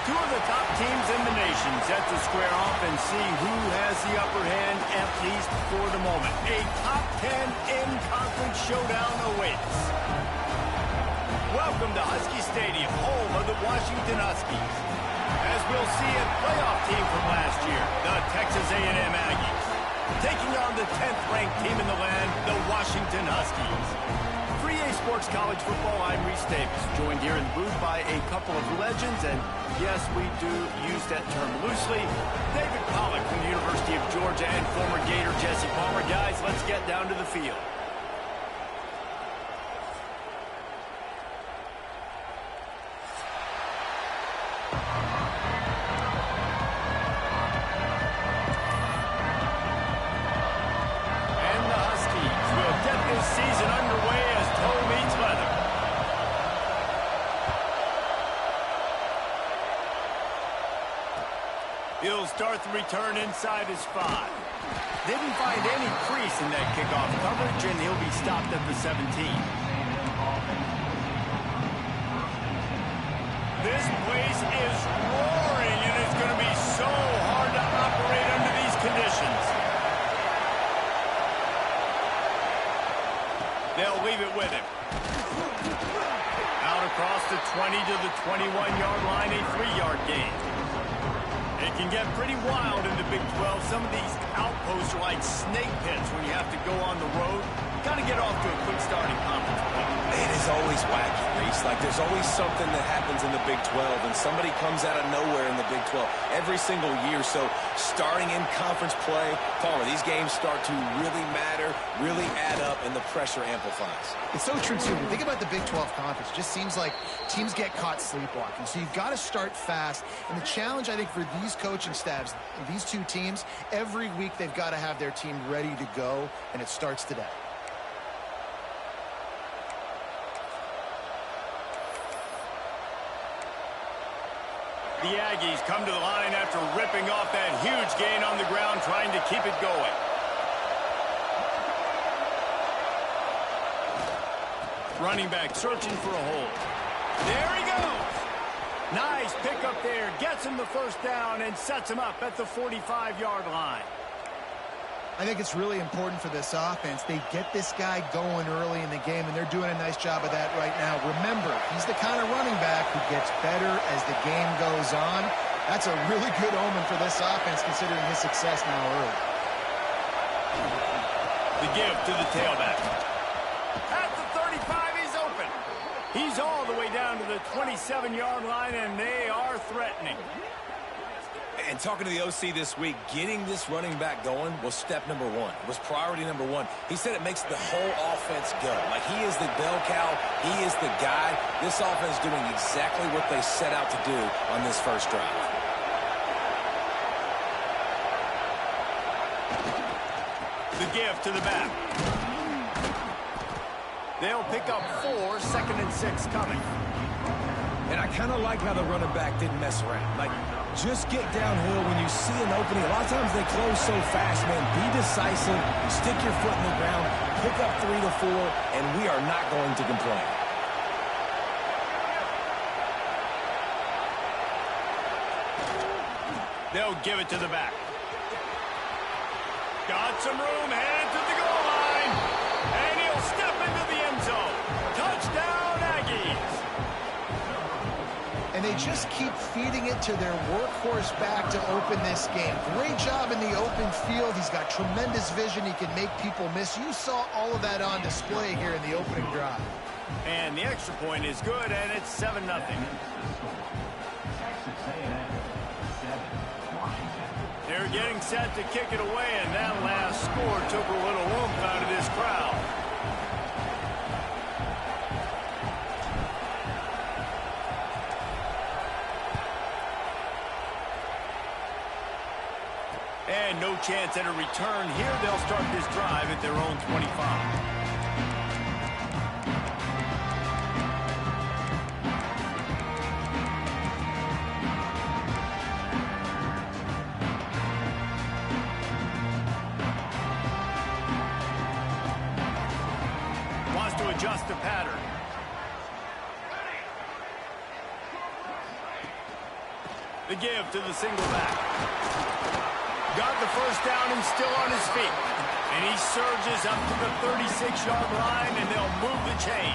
Two of the top teams in the nation set to square off and see who has the upper hand, at least for the moment. A top 10 in-conference showdown awaits. Welcome to Husky Stadium, home of the Washington Huskies. As we'll see, a playoff team from last year, the Texas A&M Aggies, taking on the 10th-ranked team in the land, the Washington Huskies. For EA Sports College Football, I'm Reese Davis, joined here in the booth by a couple of legends, and yes, we do use that term loosely. David Pollack from the University of Georgia and former Gator Jesse Palmer. Guys, let's get down to the field. Season underway as toe meets leather. He'll start the return inside his 5. Didn't find any crease in that kickoff coverage, and he'll be stopped at the 17. This place is roaring, and it's going to be so hard to operate under these conditions. They'll leave it with him. Out across the 20 to the 21-yard line, a 3-yard gain. It can get pretty wild in the Big 12. Some of these outposts are like snake pits when you have to go on the road. Got to get off to a quick start in conference play. It is always wacky, Reese. Like, there's always something that happens in the Big 12, and somebody comes out of nowhere in the Big 12 every single year. So, starting in conference play, Palmer, these games start to really matter, really add up, and the pressure amplifies. It's so true, too. When you think about the Big 12 conference, it just seems like teams get caught sleepwalking. So, you've got to start fast. And the challenge, I think, for these coaching staffs, these two teams, every week they've got to have their team ready to go, and it starts today. The Aggies come to the line after ripping off that huge gain on the ground, trying to keep it going. Running back searching for a hole. There he goes. Nice pickup there. Gets him the first down and sets him up at the 45-yard line. I think it's really important for this offense. They get this guy going early in the game, and they're doing a nice job of that right now. Remember, he's the kind of running back who gets better as the game goes on. That's a really good omen for this offense, considering his success now early. The give to the tailback. At the 35, he's open. He's all the way down to the 27-yard line, and they are threatening. And talking to the OC this week, getting this running back going was step number 1. It was priority number 1. He said it makes the whole offense go. Like, he is the bell cow. He is the guy. This offense doing exactly what they set out to do on this first drive. The give to the back. They'll pick up 4, 2nd and 6 coming. And I kind of like how the running back didn't mess around. Like, just get downhill when you see an opening. A lot of times they close so fast, man. Be decisive, stick your foot in the ground, pick up 3 to 4, and we are not going to complain. They'll give it to the back. Got some room, headed to the goal line, and he'll step into the end zone. Touchdown, Aggies. And they just keep feeding it to their workhorse back to open this game. Great job in the open field. He's got tremendous vision. He can make people miss. You saw all of that on display here in the opening drive. And the extra point is good, and it's 7-0. They're getting set to kick it away, and that last score took a little oomph out of this crowd. And no chance at a return here. They'll start this drive at their own 25. To adjust the pattern. The give to the single back. Got the first down and still on his feet. And he surges up to the 36-yard line, and they'll move the chain.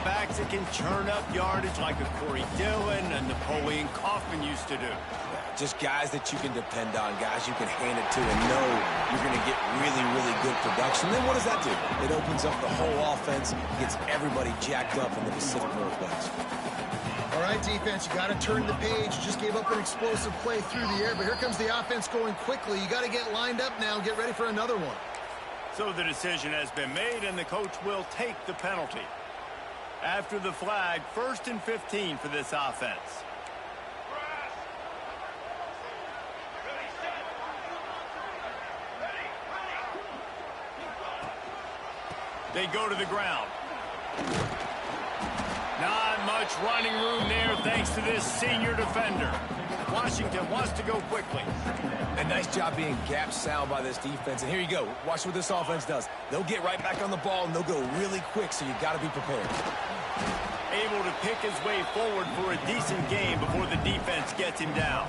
Backs that can churn up yardage like a Corey Dillon and Napoleon Kaufman used to do. Just guys that you can depend on, guys you can hand it to and know you're going to get really, really good production. Then what does that do? It opens up the whole offense, gets everybody jacked up in the Pacific Northwest. All right, defense, you got to turn the page. You just gave up an explosive play through the air, but here comes the offense going quickly. You got to get lined up now and get ready for another one. So the decision has been made, and the coach will take the penalty. After the flag, 1st and 15 for this offense. They go to the ground. Not much running room there thanks to this senior defender. Washington wants to go quickly. A nice job being gap sound by this defense. And here you go. Watch what this offense does. They'll get right back on the ball, and they'll go really quick, so you got to be prepared. Able to pick his way forward for a decent game before the defense gets him down.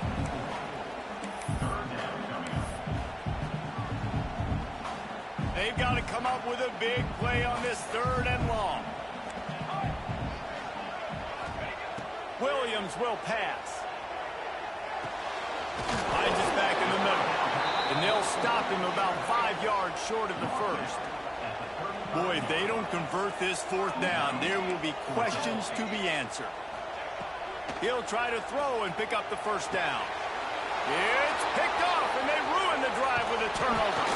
They've got to come up with a big play on this 3rd and long. Williams will pass. Finds us back in the middle. And they'll stop him about 5 yards short of the first. Boy, if they don't convert this 4th down, there will be questions to be answered. He'll try to throw and pick up the 1st down. It's picked off, and they ruin the drive with a turnover.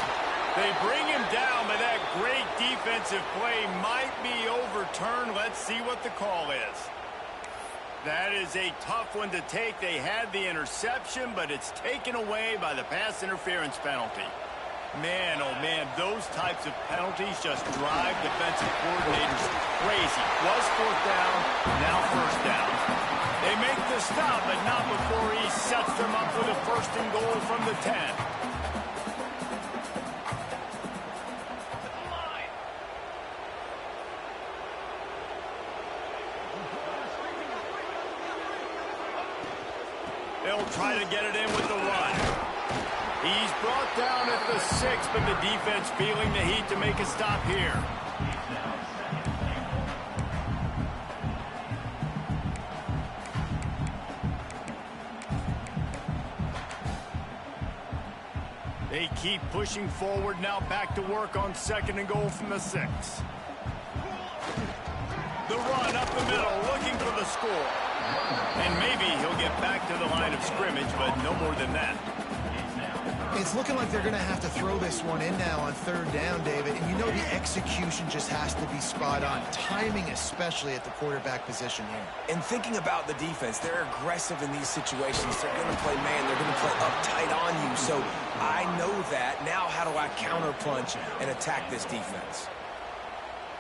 They bring him down, but that great defensive play might be overturned. Let's see what the call is. That is a tough one to take. They had the interception, but it's taken away by the pass interference penalty. Man, oh man, those types of penalties just drive defensive coordinators crazy. Was 4th down, now 1st down. They make the stop, but not before he sets them up with a 1st and goal from the 10. They'll try to get it in with the run. He's brought down at the 6, but the defense feeling the heat to make a stop here. They keep pushing forward, now back to work on 2nd and goal from the 6. The run up the middle, looking for the score. And maybe he'll get back to the line of scrimmage, but no more than that. It's looking like they're going to have to throw this one in now on 3rd down, David. And you know the execution just has to be spot on. Timing especially at the quarterback position here. And thinking about the defense, they're aggressive in these situations. They're going to play man. They're going to play uptight on you. So I know that. Now how do I counterpunch and attack this defense?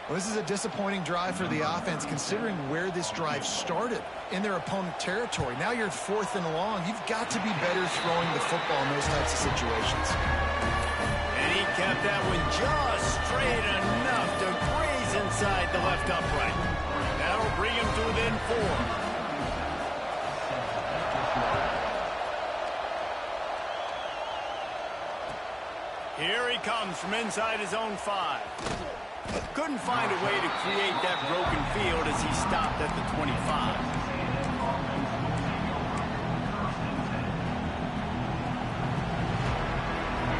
Well, this is a disappointing drive for the offense, considering where this drive started in their opponent territory. Now you're 4th and long. You've got to be better throwing the football in those types of situations. And he kept that one just straight enough to graze inside the left upright. That'll bring him to within 4. Here he comes from inside his own 5. Couldn't find a way to create that broken field as he stopped at the 25.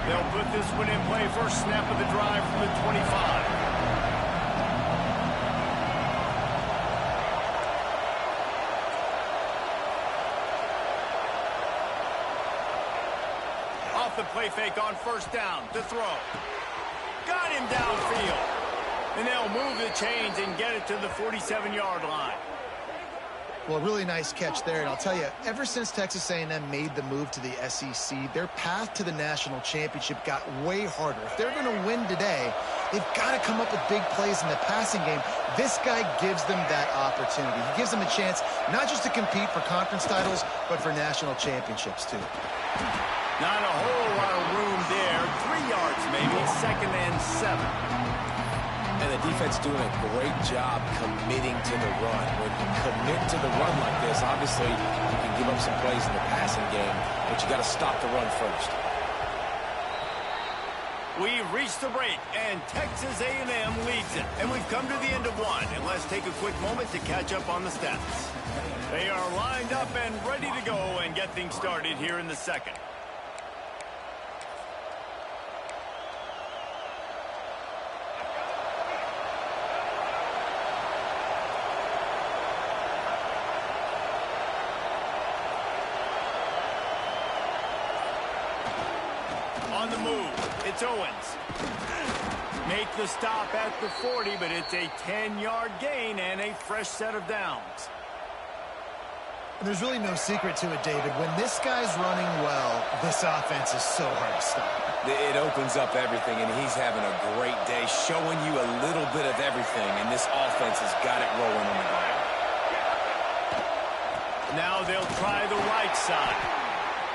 They'll put this one in play. First snap of the drive from the 25. Off the play fake on 1st down to throw. Got him downfield. And they'll move the chains and get it to the 47-yard line. Well, really nice catch there. And I'll tell you, ever since Texas A&M made the move to the SEC, their path to the national championship got way harder. If they're going to win today, they've got to come up with big plays in the passing game. This guy gives them that opportunity. He gives them a chance not just to compete for conference titles, but for national championships, too. Not a whole lot of room there. 3 yards maybe, 2nd and 7. And the defense doing a great job committing to the run. When you commit to the run like this, obviously you can give up some plays in the passing game, but you got to stop the run first. We've reached the break, and Texas A&M leads it. And we've come to the end of one. And let's take a quick moment to catch up on the stats. They are lined up and ready to go and get things started here in the second. On the move, it's Owens. Make the stop at the 40, but it's a 10-yard gain and a fresh set of downs. There's really no secret to it, David. When this guy's running well, this offense is so hard to stop. It opens up everything, and he's having a great day, showing you a little bit of everything, and this offense has got it rolling on the ground. Now they'll try the right side.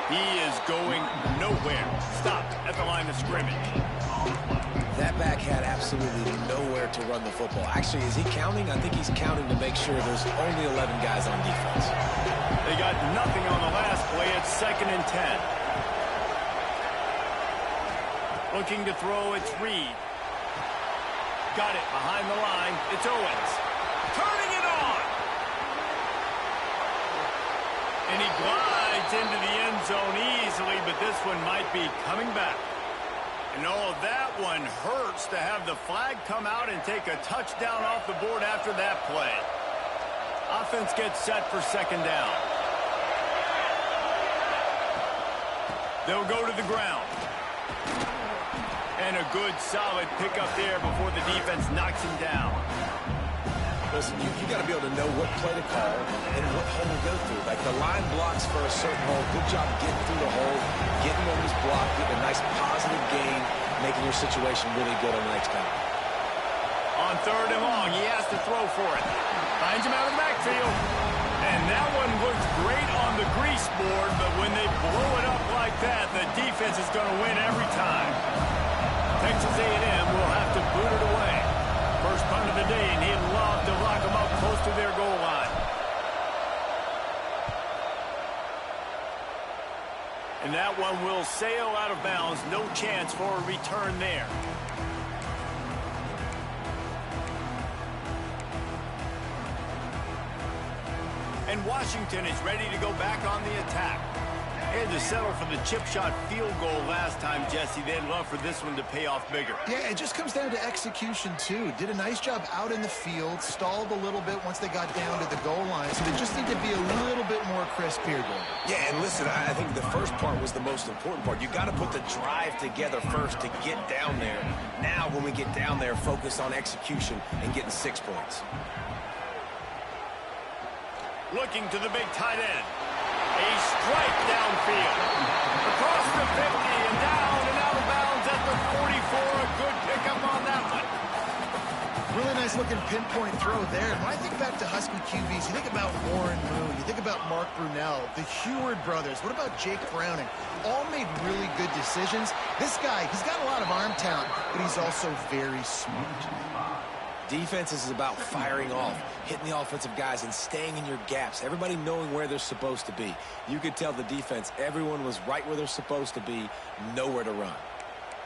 He is going nowhere. Stop at the line of scrimmage. That back had absolutely nowhere to run the football. Actually, is he counting? I think he's counting to make sure there's only 11 guys on defense. They got nothing on the last play. It's 2nd and 10. Looking to throw, it's Reed. Got it behind the line. It's Owens. Turning it on. And he glides into the end zone easily, but this one might be coming back. And oh, that one hurts to have the flag come out and take a touchdown off the board after that play. Offense gets set for 2nd down. They'll go to the ground. And a good, solid pickup there before the defense knocks him down. Listen, you got to be able to know what play to call and what hole to go through. Like the line blocks for a certain hole. Good job getting through the hole, getting on this block, getting a nice positive gain, making your situation really good on the next time. On 3rd and long, he has to throw for it. Finds him out of the backfield. And that one looks great on the grease board, but when they blow it up like that, the defense is going to win every time. Texas A&M will have to boot it away. First punt of the day, and he'd love to lock them up close to their goal line. And that one will sail out of bounds. No chance for a return there. And Washington is ready to go back on the attack. They had to settle for the chip shot field goal last time, Jesse. They'd love for this one to pay off bigger. Yeah, it just comes down to execution, too. Did a nice job out in the field, stalled a little bit once they got down to the goal line, so they just need to be a little bit more crisp here, Gordon. Yeah, and listen, I think the first part was the most important part. You got to put the drive together first to get down there. Now, when we get down there, focus on execution and getting 6 points. Looking to the big tight end. A strike downfield. Across the 50 and down and out of bounds at the 44. A good pickup on that one. Really nice looking pinpoint throw there. And when I think back to Husky QBs, you think about Warren Moon, you think about Mark Brunell, the Heward brothers. What about Jake Browning? All made really good decisions. This guy, he's got a lot of arm talent, but he's also very smart. Defense is about firing off, hitting the offensive guys, and staying in your gaps. Everybody knowing where they're supposed to be. You could tell the defense, everyone was right where they're supposed to be, nowhere to run.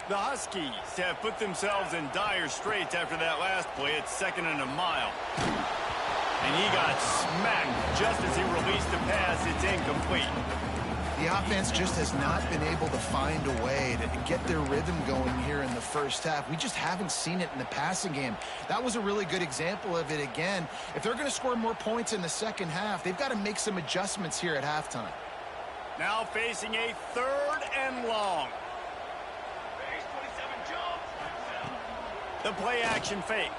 The Huskies have put themselves in dire straits after that last play. It's 2nd and a mile. And he got smacked just as he released the pass. It's incomplete. The offense just has not been able to find a way to get their rhythm going here in the first half. We just haven't seen it in the passing game. That was a really good example of it again. If they're going to score more points in the second half, they've got to make some adjustments here at halftime. Now facing a 3rd and long. The play action fake.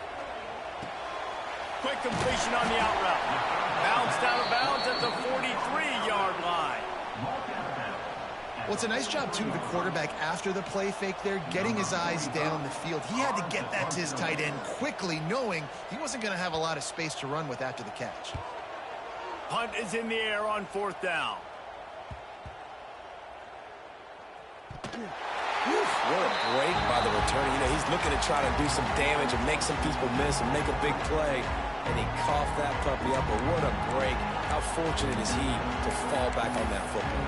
Quick completion on the out route. Bounced out of bounds at the 43-yard line. Well, it's a nice job, too, the quarterback after the play fake there, getting his eyes down the field. He had to get that to his tight end quickly, knowing he wasn't going to have a lot of space to run with after the catch. Punt is in the air on 4th down. Whew, what a break by the returner. You know, he's looking to try to do some damage and make some people miss and make a big play. And he coughed that puppy up, but what a break. How fortunate is he to fall back on that football?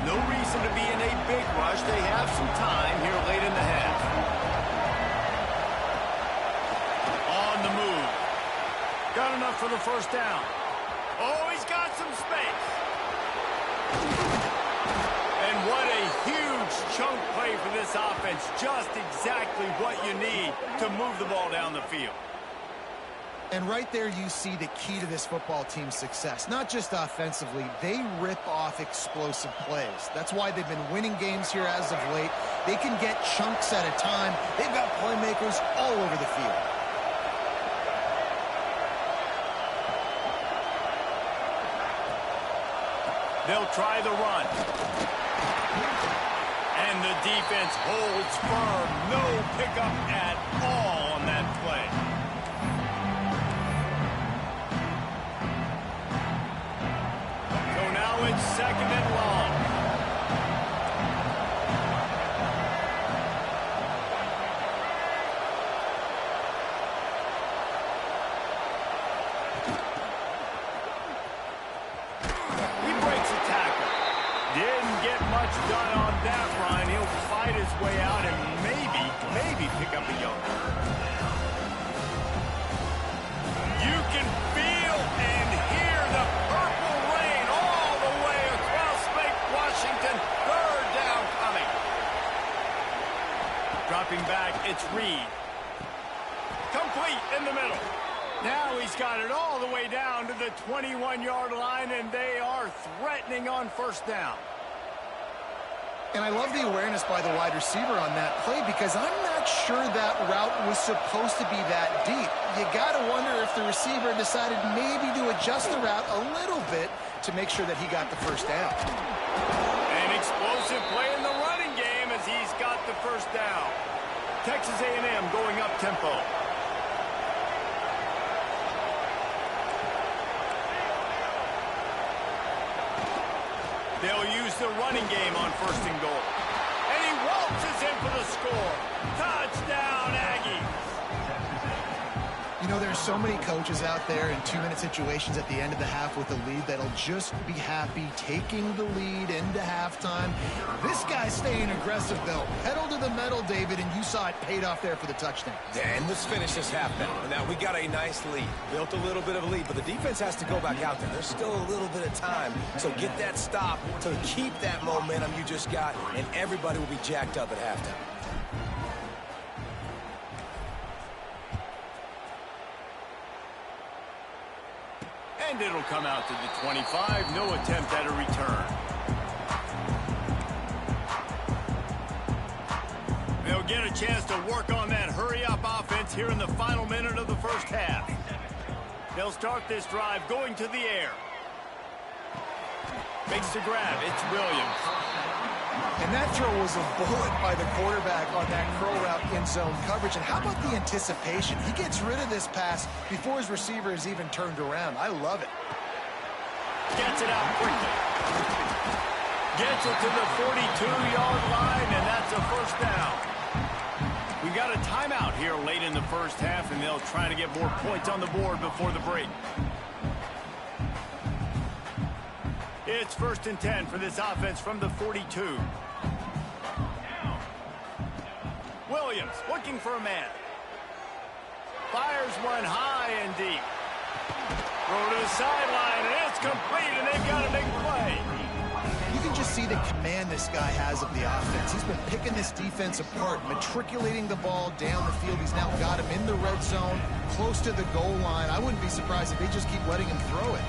No reason to be in a big rush. They have some time here late in the half. On the move. Got enough for the first down. Oh, he's got some space. And what a huge chunk play for this offense. Just exactly what you need to move the ball down the field. And right there you see the key to this football team's success. Not just offensively, they rip off explosive plays. That's why they've been winning games here as of late. They can get chunks at a time. They've got playmakers all over the field. They'll try the run. And the defense holds firm. No pickup at all on that play. So now it's 2nd and long. Done on that run. He'll fight his way out and maybe pick up a yard. You can feel and hear the purple rain all the way across Lake Washington. 3rd down coming. Dropping back, it's Reed. Complete in the middle. Now he's got it all the way down to the 21-yard line, and they are threatening on 1st down. And I love the awareness by the wide receiver on that play because I'm not sure that route was supposed to be that deep. You got to wonder if the receiver decided maybe to adjust the route a little bit to make sure that he got the 1st down. An explosive play in the running game as he's got the 1st down. Texas A&M going up tempo. They'll use the running game on 1st and goal. And he waltzes in for the score. Touchdown, Aggies. You know, there's so many coaches out there in 2-minute situations at the end of the half with the lead that'll just be happy taking the lead into halftime. This guy's staying aggressive, though. Pedal to the metal, David, and you saw it paid off there for the touchdown. And let's finish this half now. Now, we got a nice lead. Built a little bit of a lead, but the defense has to go back out there. There's still a little bit of time. So get that stop to keep that momentum you just got, and everybody will be jacked up at halftime. And it'll come out to the 25. No attempt at a return. They'll get a chance to work on that hurry-up offense here in the final minute of the 1st half. They'll start this drive going to the air. Makes the grab. It's Williams. And that throw was a bullet by the quarterback on that curl route in zone coverage. And how about the anticipation? He gets rid of this pass before his receiver is even turned around. I love it. Gets it out quickly. Gets it to the 42-yard line, and that's a 1st down. We got a timeout here late in the 1st half, and they'll try to get more points on the board before the break. It's 1st and 10 for this offense from the 42. Williams looking for a man. Fires one high and deep. Throw to the sideline, and it's complete, and they've got a big play. You can just see the command this guy has of the offense. He's been picking this defense apart, matriculating the ball down the field. He's now got him in the red zone, close to the goal line. I wouldn't be surprised if they just keep letting him throw it.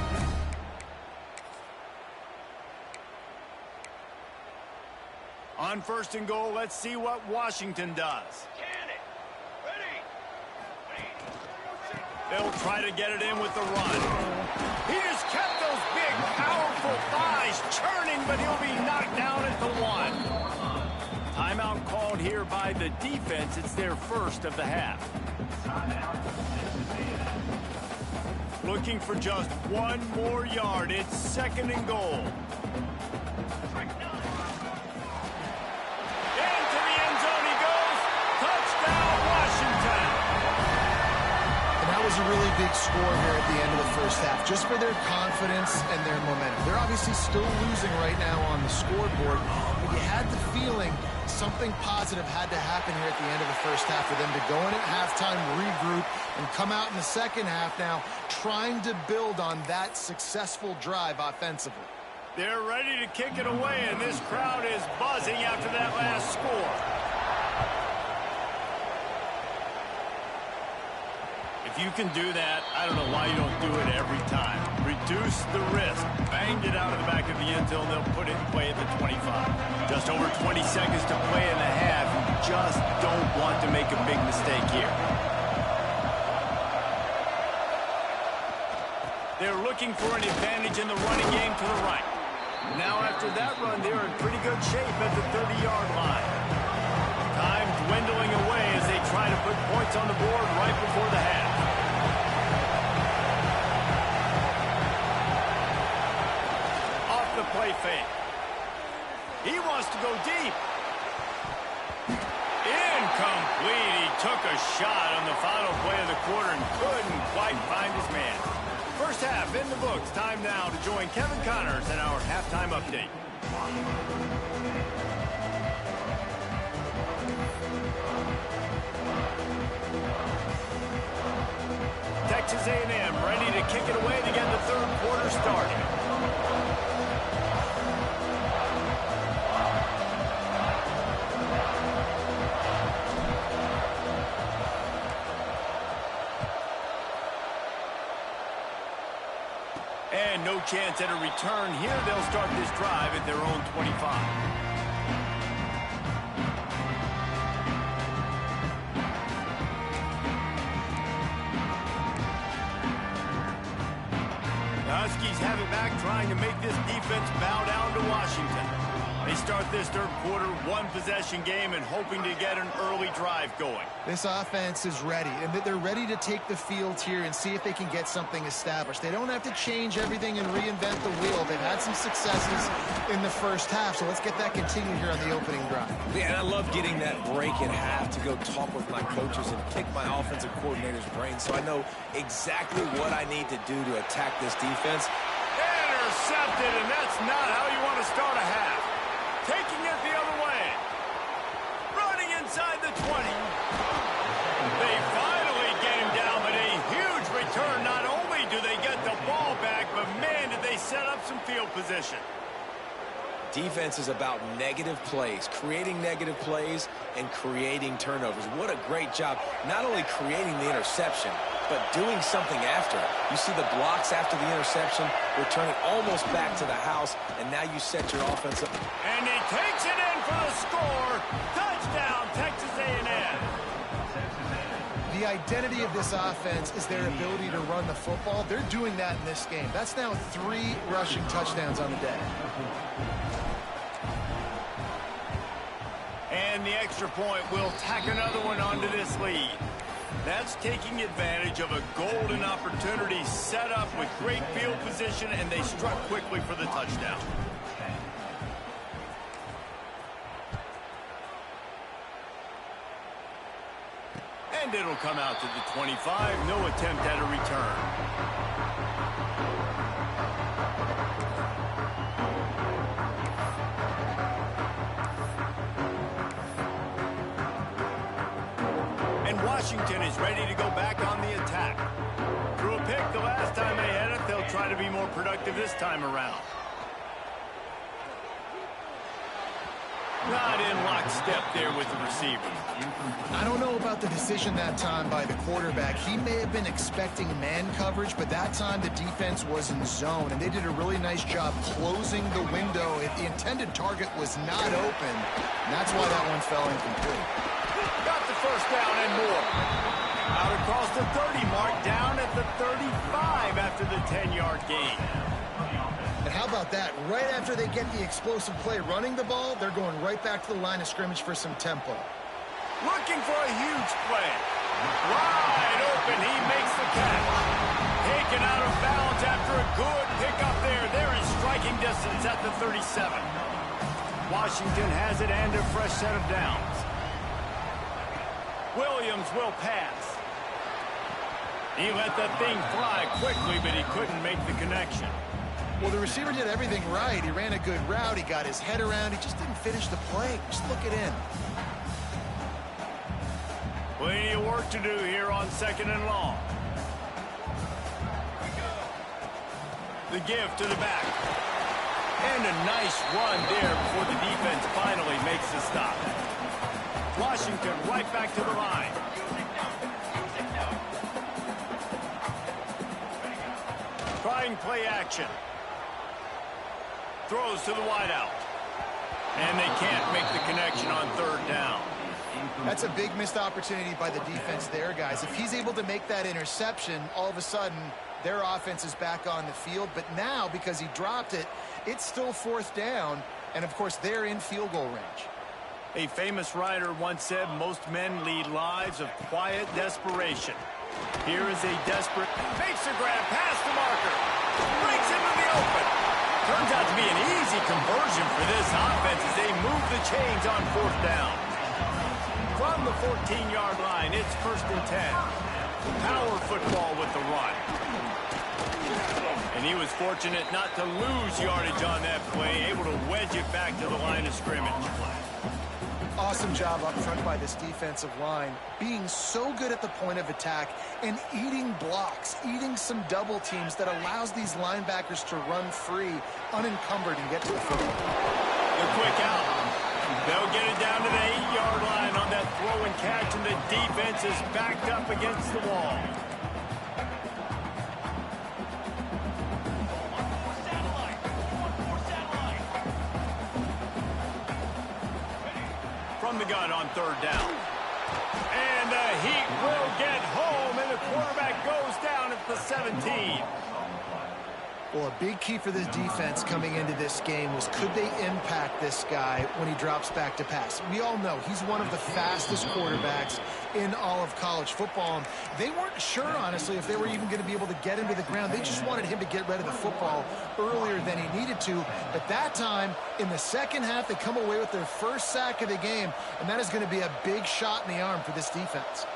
On 1st and goal, let's see what Washington does. They'll try to get it in with the run. He just kept those big, powerful thighs churning, but he'll be knocked down at the 1. Timeout called here by the defense. It's their 1st of the half. looking for just one more yard. It's 2nd and goal. Into the end zone he goes. Touchdown, Washington. And that was a really big score here at the end of the first half, just for their confidence and their momentum. They're obviously still losing right now on the scoreboard, but you had the feeling something positive had to happen here at the end of the first half for them to go in at halftime, regroup, and come out in the second half now trying to build on that successful drive offensively. They're ready to kick it away, and this crowd is buzzing after that last score. If you can do that, I don't know why you don't do it every time. Reduce the risk. Banged it out of the back of the end zone. They'll put it in play at the 25. Just over 20 seconds to play in the half. You just don't want to make a big mistake here. They're looking for an advantage in the running game to the right. Now after that run, they're in pretty good shape at the 30-yard line. Time dwindling away as they try to put points on the board right before the half. Off the play fake. He wants to go deep. Incomplete. He took a shot on the final play of the quarter and couldn't quite find his man. First half in the books. Time now to join Kevin Connors in our halftime update. Texas A&M ready to kick it away to get the third quarter started. And no chance at a return here. They'll start this drive at their own 25. Huskies have it back, trying to make this defense bow down to Washington. They start this third quarter one-possession game and hoping to get an early drive going. This offense is ready, and they're ready to take the field here and see if they can get something established. They don't have to change everything and reinvent the wheel. They've had some successes in the first half, so let's get that continued here on the opening drive. Yeah, and I love getting that break in half to go talk with my coaches and pick my offensive coordinator's brain so I know exactly what I need to do to attack this defense. Intercepted, and that's not how you want to start a half. Taking it the other way. Running inside the 20. They finally get him down, but a huge return. Not only do they get the ball back, but man, did they set up some field position. Defense is about negative plays, creating negative plays and creating turnovers. What a great job, not only creating the interception, but doing something after. You see the blocks after the interception, returning almost back to the house, and now you set your offense up. And he takes it in for the score. Touchdown, Texas A&M. The identity of this offense is their ability to run the football. They're doing that in this game. That's now 3 rushing touchdowns on the day. And the extra point will tack another one onto this lead. That's taking advantage of a golden opportunity set up with great field position, and they struck quickly for the touchdown. And it'll come out to the 25. No attempt at a return. Washington is ready to go back on the attack. Threw a pick the last time they had it. They'll try to be more productive this time around. Not in lockstep there with the receiver. I don't know about the decision that time by the quarterback. He may have been expecting man coverage, but that time the defense was in zone, and they did a really nice job closing the window. If the intended target was not open, and that's why that one fell incomplete. Got the first down and more. Out across the 30 mark, down at the 35 after the 10-yard gain. And how about that? Right after they get the explosive play running the ball, they're going right back to the line of scrimmage for some tempo. Looking for a huge play. Wide open, he makes the catch. Taken out of bounds after a good pickup there. They're in striking distance at the 37. Washington has it and a fresh set of downs. Williams will pass. He let the thing fly quickly, but he couldn't make the connection. Well, the receiver did everything right. He ran a good route. He got his head around. He just didn't finish the play. Just look it in. Plenty of work to do here on 2nd and long. The give to the back. And a nice run there before the defense finally makes the stop. Washington right back to the line. Trying play action. Throws to the wideout. And they can't make the connection on 3rd down. That's a big missed opportunity by the defense there, guys. If he's able to make that interception, all of a sudden, their offense is back on the field. But now, because he dropped it, it's still 4th down. And, of course, they're in field goal range. A famous writer once said, most men lead lives of quiet desperation. Here is a desperate, makes a grab past the marker, breaks into the open. Turns out to be an easy conversion for this offense as they move the chains on 4th down. From the 14-yard line, it's 1st and 10. Power football with the run. And he was fortunate not to lose yardage on that play, able to wedge it back to the line of scrimmage. Awesome job up front by this defensive line, being so good at the point of attack and eating blocks, eating some double teams that allows these linebackers to run free, unencumbered, and get to the football. The quick out. They'll get it down to the 8-yard line on that throw and catch, and the defense is backed up against the wall. From the gun on 3rd down. And the Heat will get home, and the quarterback goes down at the 17. Well, a big key for this defense coming into this game was, could they impact this guy when he drops back to pass? We all know he's one of the fastest quarterbacks in all of college football. And they weren't sure, honestly, if they were even going to be able to get him to the ground. They just wanted him to get rid of the football earlier than he needed to. But that time, in the second half, they come away with their first sack of the game, and that is going to be a big shot in the arm for this defense.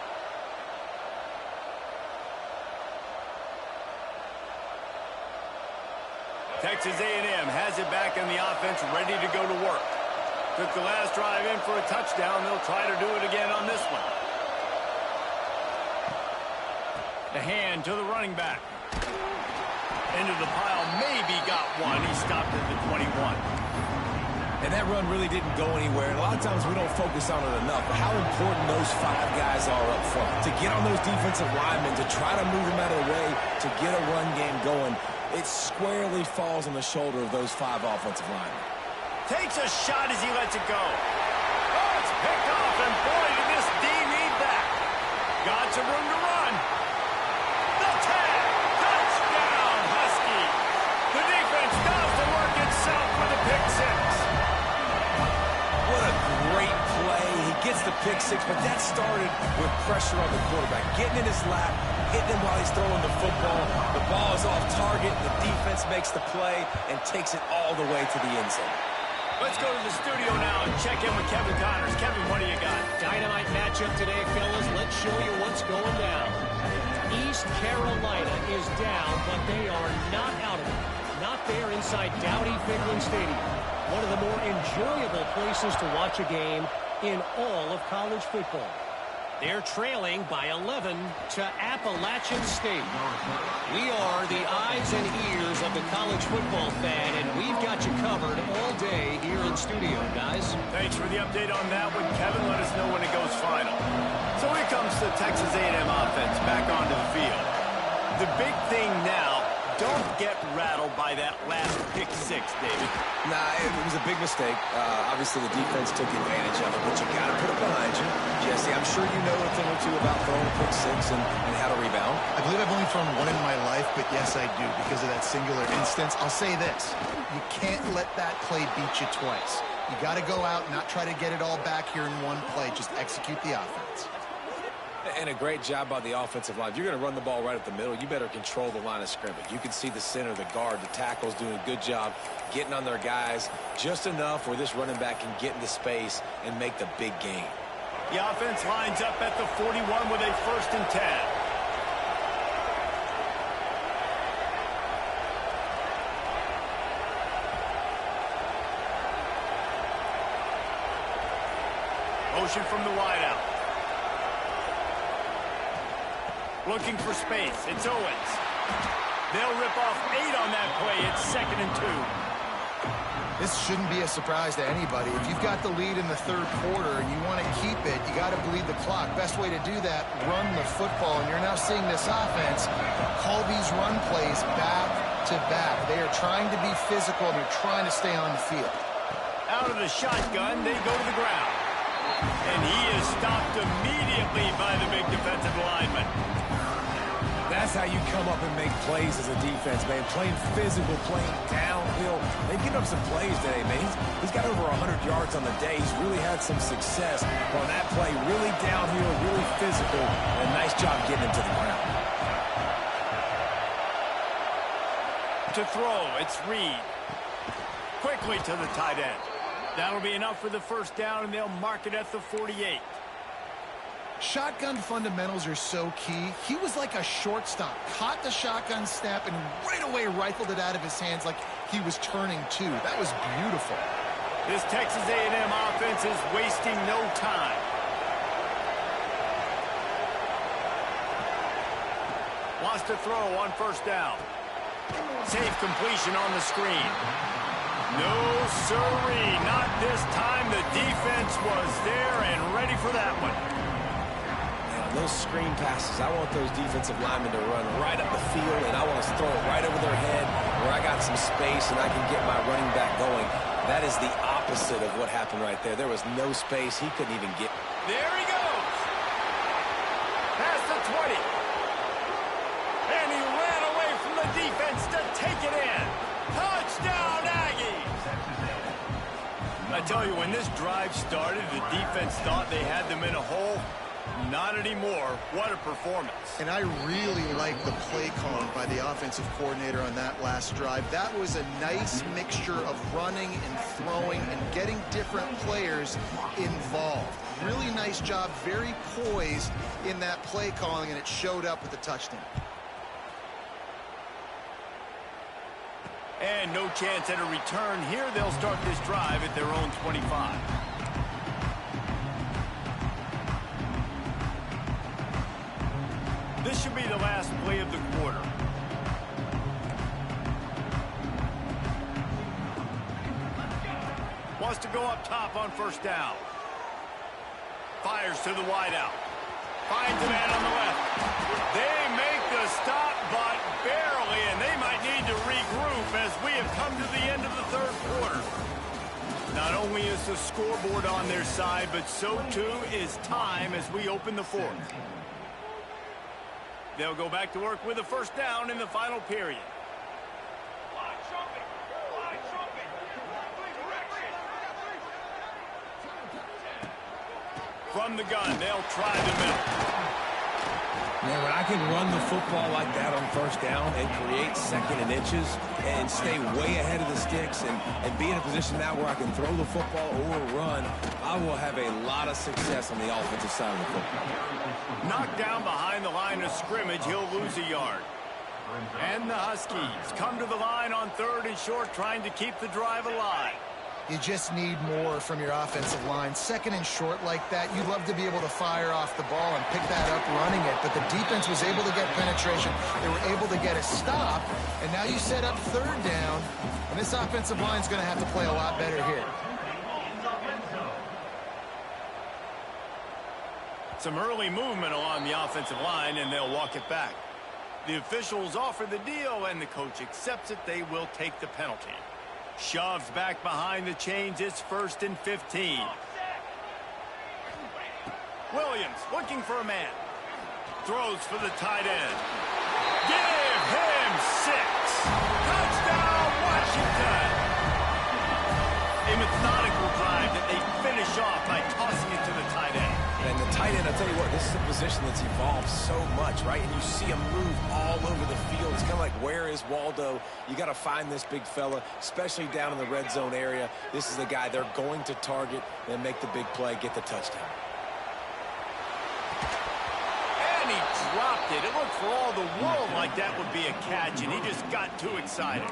Texas A&M has it back in the offense, ready to go to work. Took the last drive in for a touchdown. They'll try to do it again on this one. The hand to the running back. Into the pile, maybe got one. He stopped at the 21. And that run really didn't go anywhere. A lot of times we don't focus on it enough, but how important those 5 guys are up front. To get on those defensive linemen, to try to move them out of the way, to get a run game going, it squarely falls on the shoulder of those 5 offensive linemen. Takes a shot as he lets it go. Oh, it's picked off, and boy, did this D need that. Got some room to run. The tag. Touchdown, Huskies. The defense does the work itself with a pick 6. What a great play. He gets the pick 6, but that started with pressure on the quarterback. Getting in his lap, hitting him while he's throwing the football. The ball is off target. The defense makes the play and takes it all the way to the end zone. Let's go to the studio now and check in with Kevin Connors. Kevin, what do you got? Dynamite matchup today, fellas. Let's show you what's going down. East Carolina is down, but they are not out of it. Not there inside Dowdy-Ficklen Stadium. One of the more enjoyable places to watch a game in all of college football. They're trailing by 11 to Appalachian State. We are the eyes and ears of the college football fan, and we've got you covered all day here in studio, guys. Thanks for the update on that one, Kevin. Let us know when it goes final. So here comes the Texas A&M offense back onto the field. The big thing now, don't get rattled by that last pick 6, David. Nah, it was a big mistake. Obviously, the defense took advantage of it, but you got to put it behind you. Jesse, I'm sure you know a thing or two about throwing a pick 6 and how to rebound. I believe I've only thrown one in my life, but yes, I do, because of that singular instance. I'll say this. You can't let that play beat you twice. You got to go out and not try to get it all back here in one play. Just execute the offense. And a great job by the offensive line. If you're going to run the ball right up the middle, you better control the line of scrimmage. You can see the center, the guard, the tackles doing a good job getting on their guys just enough where this running back can get into space and make the big gain. The offense lines up at the 41 with a 1st and 10. Motion from the wideout. Looking for space. It's Owens. They'll rip off 8 on that play. It's 2nd and 2. This shouldn't be a surprise to anybody. If you've got the lead in the 3rd quarter and you want to keep it, you got to bleed the clock. Best way to do that, run the football. And you're now seeing this offense call these run plays back to back. They are trying to be physical. They're trying to stay on the field. Out of the shotgun, they go to the ground. And he is stopped immediately by the big defensive lineman. That's how you come up and make plays as a defense, man. Playing physical, playing downhill. They've given up some plays today, man. He's got over 100 yards on the day. He's really had some success on that play. Really downhill, really physical, and a nice job getting him to the ground. To throw, it's Reed. Quickly to the tight end. That'll be enough for the 1st down, and they'll mark it at the 48. Shotgun fundamentals are so key. He was like a shortstop. Caught the shotgun snap and right away rifled it out of his hands like he was turning two. That was beautiful. This Texas A&M offense is wasting no time. Wants to throw on 1st down. Safe completion on the screen. No, sirree, not this time. The defense was there and ready for that one. Those screen passes, I want those defensive linemen to run right up the field, and I want to throw it right over their head where I got some space and I can get my running back going. That is the opposite of what happened right there. There was no space. He couldn't even get. There he goes. Past the 20. And he ran away from the defense to take it in. Touchdown, Aggies. I tell you, when this drive started, the defense thought they had them in a hole. Not anymore. What a performance. And I really like the play calling by the offensive coordinator on that last drive. That was a nice mixture of running and throwing and getting different players involved. Really nice job, very poised in that play calling, and it showed up with the touchdown. And no chance at a return here. They'll start this drive at their own 25. This should be the last play of the quarter. Wants to go up top on 1st down. Fires to the wideout. Finds a man on the left. They make the stop, but barely, and they might need to regroup as we have come to the end of the 3rd quarter. Not only is the scoreboard on their side, but so too is time as we open the 4th. They'll go back to work with a 1st down in the final period. From the gun, they'll try the middle. Man, when I can run the football like that on 1st down and create 2nd and inches and stay way ahead of the sticks and be in a position now where I can throw the football or run, I will have a lot of success on the offensive side of the football. Knocked down behind the line of scrimmage, he'll lose a yard. And the Huskies come to the line on 3rd and short, trying to keep the drive alive. You just need more from your offensive line. 2nd and short like that, you'd love to be able to fire off the ball and pick that up running it, but the defense was able to get penetration. They were able to get a stop, and now you set up 3rd down, and this offensive line is going to have to play a lot better here. Some early movement along the offensive line, and they'll walk it back. The officials offer the deal, and the coach accepts it. They will take the penalty. Shoves back behind the chains. It's 1st and 15. Williams looking for a man. Throws for the tight end. Give him 6. Touchdown, Washington. A methodical drive that they finish off by tossing it to the tight end. and the tight end, I'll tell you what, this is a position that's evolved so much, right? And you see him move all over the field. It's kind of like, where is Waldo? You got to find this big fella, especially down in the red zone area. This is the guy they're going to target and make the big play, get the touchdown. And he dropped it. It looked for all the world like that would be a catch, and he just got too excited.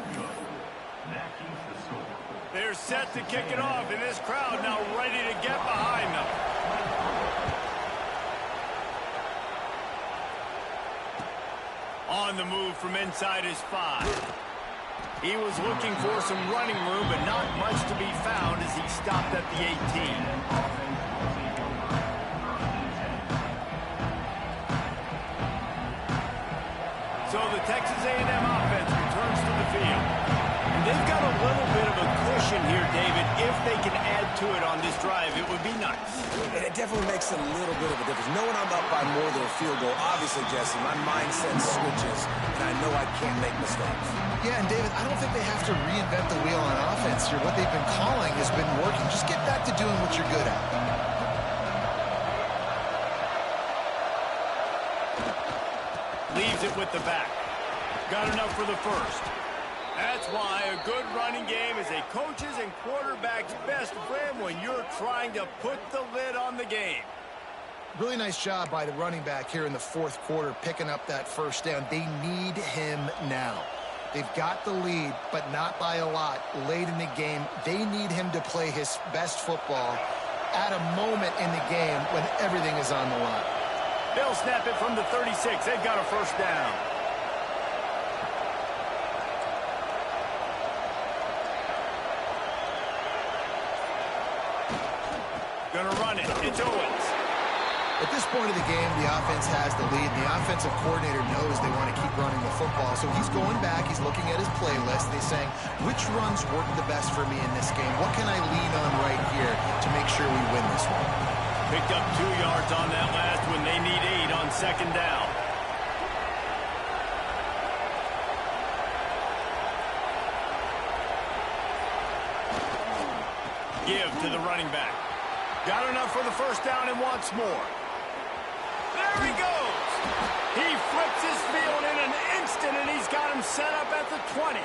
They're set to kick it off, and this crowd now ready to get behind them. On the move from inside his 5. He was looking for some running room, but not much to be found as he stopped at the 18. So the Texas A&M offense returns to the field. And they've got a little bit of a cushion here, David. If they can add to it on this drive, it would be nice. And it definitely makes a little bit of a difference. Knowing I'm up by more than a field goal, obviously, Jesse, my mindset switches, and I know I can't make mistakes. Yeah, and David, I don't think they have to reinvent the wheel on offense here. What they've been calling has been working. Just get back to doing what you're good at. Leaves it with the back. Got enough for the first. That's why a good running game is a coach's and quarterback's best friend when you're trying to put the lid on the game. Really nice job by the running back here in the fourth quarter, picking up that first down. They need him now. They've got the lead, but not by a lot late in the game. They need him to play his best football at a moment in the game when everything is on the line. They'll snap it from the 36. They've got a first down. Gonna run it. It's Owens. At this point of the game, the offense has the lead. The offensive coordinator knows they want to keep running the football. So he's going back. He's looking at his playlist. He's saying, which runs work the best for me in this game? What can I lean on right here to make sure we win this one? Picked up 2 yards on that last one. They need 8 on second down. Give to the running back. Got enough for the first down and wants more. There he goes. He flips his field in an instant, and he's got him set up at the 20.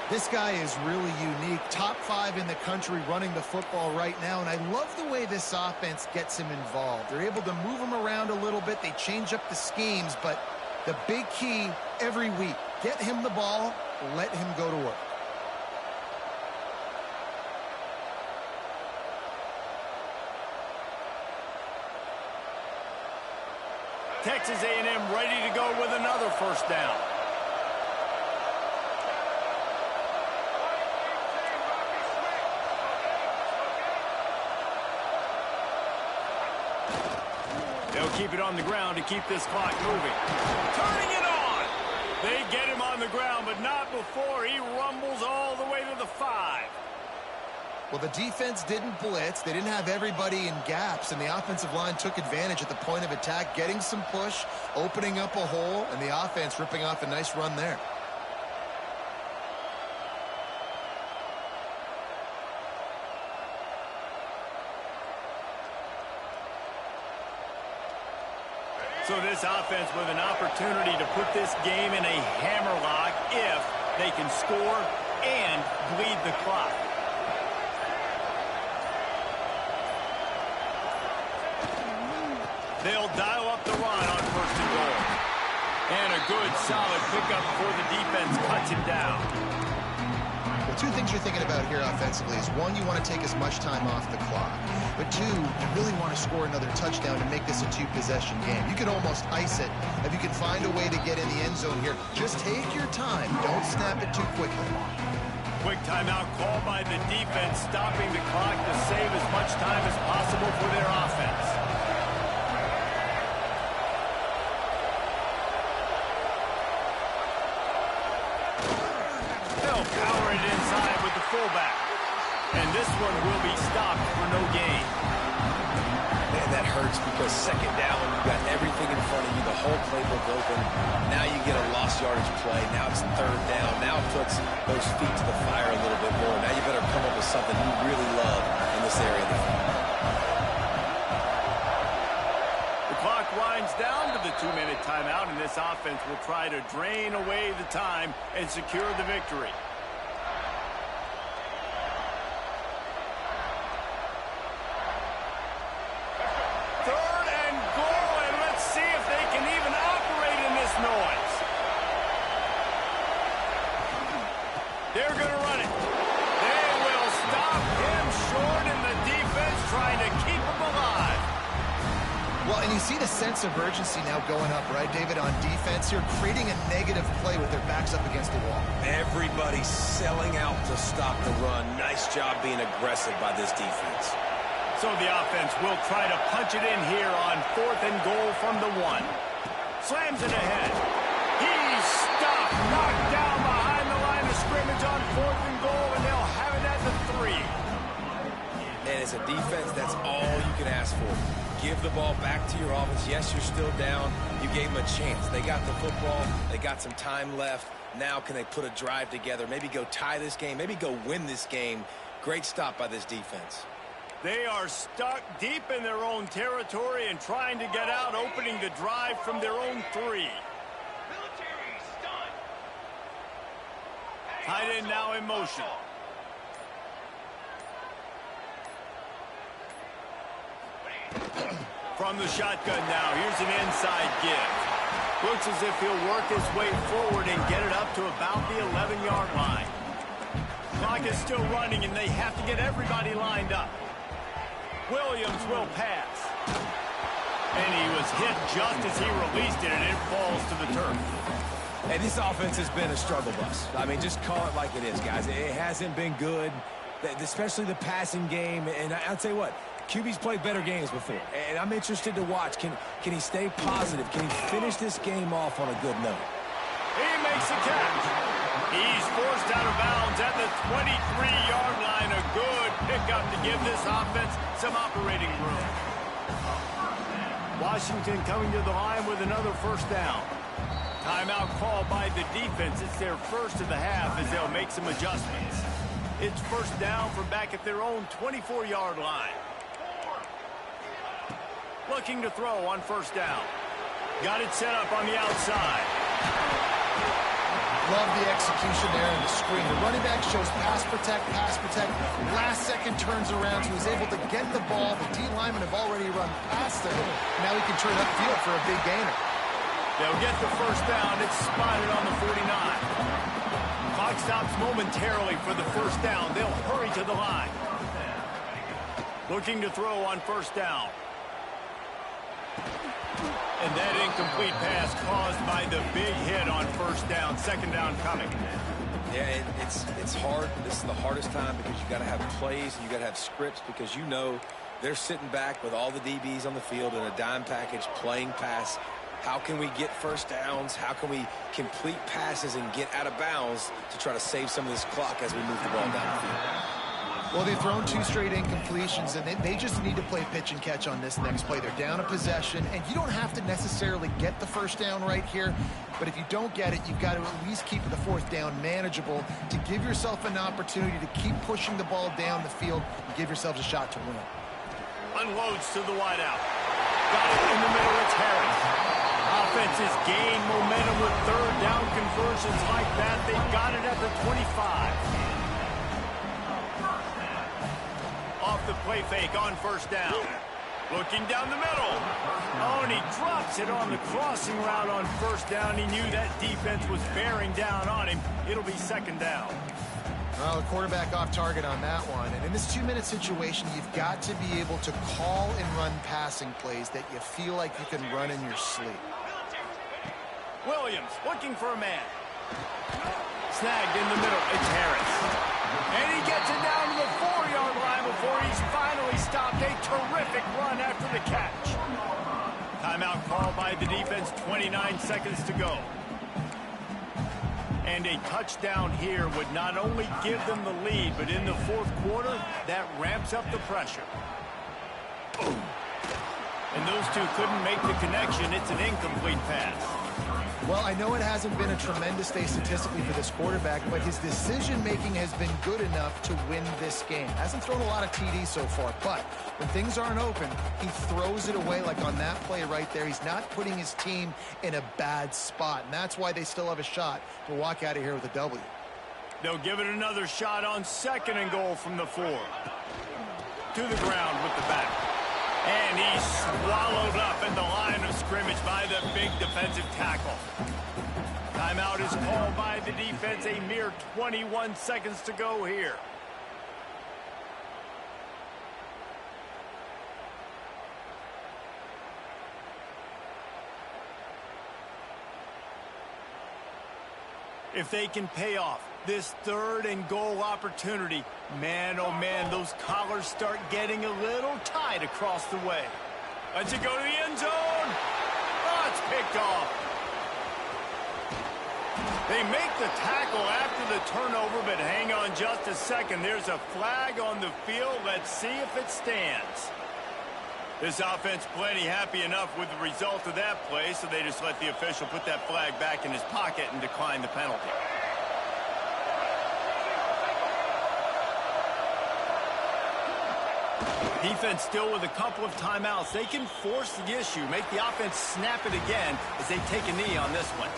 This guy is really unique. Top 5 in the country running the football right now, and I love the way this offense gets him involved. They're able to move him around a little bit. They change up the schemes, but the big key every week, get him the ball, let him go to work. Texas A&M ready to go with another first down. They'll keep it on the ground to keep this clock moving. Turning it on! They get him on the ground, but not before he rumbles all the way to the 5. Well, the defense didn't blitz. They didn't have everybody in gaps, and the offensive line took advantage at the point of attack, getting some push, opening up a hole, and the offense ripping off a nice run there. So this offense with an opportunity to put this game in a hammerlock if they can score and bleed the clock. They'll dial up the run on first and goal. And a good, solid pickup before the defense cuts him down. Well, 2 things you're thinking about here offensively is, 1, you want to take as much time off the clock. But 2, you really want to score another touchdown to make this a 2-possession game. You could almost ice it if you can find a way to get in the end zone here. Just take your time. Don't snap it too quickly. Quick timeout called by the defense, stopping the clock to save as much time as possible for their offense. They'll power it inside with the fullback. And this one will be stopped for no gain. Man, that hurts because second down, you've got everything in front of you, the whole playbook open. Now you get a lost yardage play. Now it's third down. Now it puts those feet to the fire a little bit more. Now you better come up with something you really love in this area of the field. 2-minute timeout, and this offense will try to drain away the time and secure the victory. Third and goal, and let's see if they can even operate in this noise. They're going to run it. They will stop him short, and the defense trying to keep him alive. Well, and you see the sense of urgency now going up, right, David, on defense here, creating a negative play with their backs up against the wall. Everybody's selling out to stop the run. Nice job being aggressive by this defense. So the offense will try to punch it in here on 4th and goal from the 1. Slams it ahead. He's stopped, knocked down behind the line of scrimmage on 4th and goal, and they'll have it at the 3. And as a defense, that's all you can ask for. Give the ball back to your offense. Yes, you're still down. You gave them a chance. They got the football. They got some time left. Now can they put a drive together? Maybe go tie this game. Maybe go win this game. Great stop by this defense. They are stuck deep in their own territory and trying to get out, opening the drive from their own 3. Tight end now in motion. From the shotgun now, here's an inside give. Looks as if he'll work his way forward and get it up to about the 11-yard line. Clock is still running, and they have to get everybody lined up. Williams will pass. And he was hit just as he released it, and it falls to the turf. And this offense has been a struggle bus. I mean, just call it like it is, guys. It hasn't been good, especially the passing game. And I'll tell you what, QB's played better games before. And I'm interested to watch. Can he stay positive? Can he finish this game off on a good note? He makes the catch. He's forced out of bounds at the 23-yard line. A good pickup to give this offense some operating room. Washington coming to the line with another first down. Timeout called by the defense. It's their first of the half as they'll make some adjustments. It's first down from back at their own 24-yard line. Looking to throw on first down. Got it set up on the outside. Love the execution there in the screen. The running back shows pass protect. Last second turns around, so he's able to get the ball. The D linemen have already run past him. Now he can turn upfield for a big gainer. They'll get the first down. It's spotted on the 49. Clock stops momentarily for the first down. They'll hurry to the line. Looking to throw on first down. And that incomplete pass caused by the big hit on first down. Second down coming. Yeah, it's hard. This is the hardest time because you got to have plays and you got to have scripts because you know they're sitting back with all the DBs on the field in a dime package playing pass. How can we get first downs? How can we complete passes and get out of bounds to try to save some of this clock as we move the ball down the field? Well, they've thrown 2 straight incompletions, and they just need to play pitch and catch on this next play. They're down a possession, and you don't have to necessarily get the first down right here, but if you don't get it, you've got to at least keep the 4th down manageable to give yourself an opportunity to keep pushing the ball down the field and give yourselves a shot to win. Unloads to the wideout. Got it in the middle. It's Harris. Offenses gain momentum with 3rd down conversions like that. They've got it at the 25. Off the play fake on first down. Looking down the middle. Oh, and he drops it on the crossing route on first down. He knew that defense was bearing down on him. It'll be second down. Well, the quarterback off target on that one. And in this 2-minute situation, you've got to be able to call and run passing plays that you feel like you can run in your sleep. Williams looking for a man. Snagged in the middle. It's Harris. And he gets it down to the 4-yard line before he's finally stopped. A terrific run after the catch. Timeout called by the defense. 29 seconds to go. And a touchdown here would not only give them the lead, but in the 4th quarter, that ramps up the pressure. And those two couldn't make the connection. It's an incomplete pass. Well, I know it hasn't been a tremendous day statistically for this quarterback, but his decision-making has been good enough to win this game. Hasn't thrown a lot of TDs so far, but when things aren't open, he throws it away like on that play right there. He's not putting his team in a bad spot, and that's why they still have a shot to walk out of here with a W. They'll give it another shot on 2nd and goal from the 4. To the ground with the back. And he's swallowed up at the line of scrimmage by the big defensive tackle. Timeout is called by the defense. A mere 21 seconds to go here. If they can pay off this 3rd and goal opportunity, man, oh man, those collars start getting a little tight across the way. Let's it go to the end zone. Oh, it's picked off. They make the tackle after the turnover, but hang on just a second. There's a flag on the field. Let's see if it stands. This offense plenty happy enough with the result of that play, so they just let the official put that flag back in his pocket and decline the penalty. Defense still with a couple of timeouts. They can force the issue, make the offense snap it again as they take a knee on this one.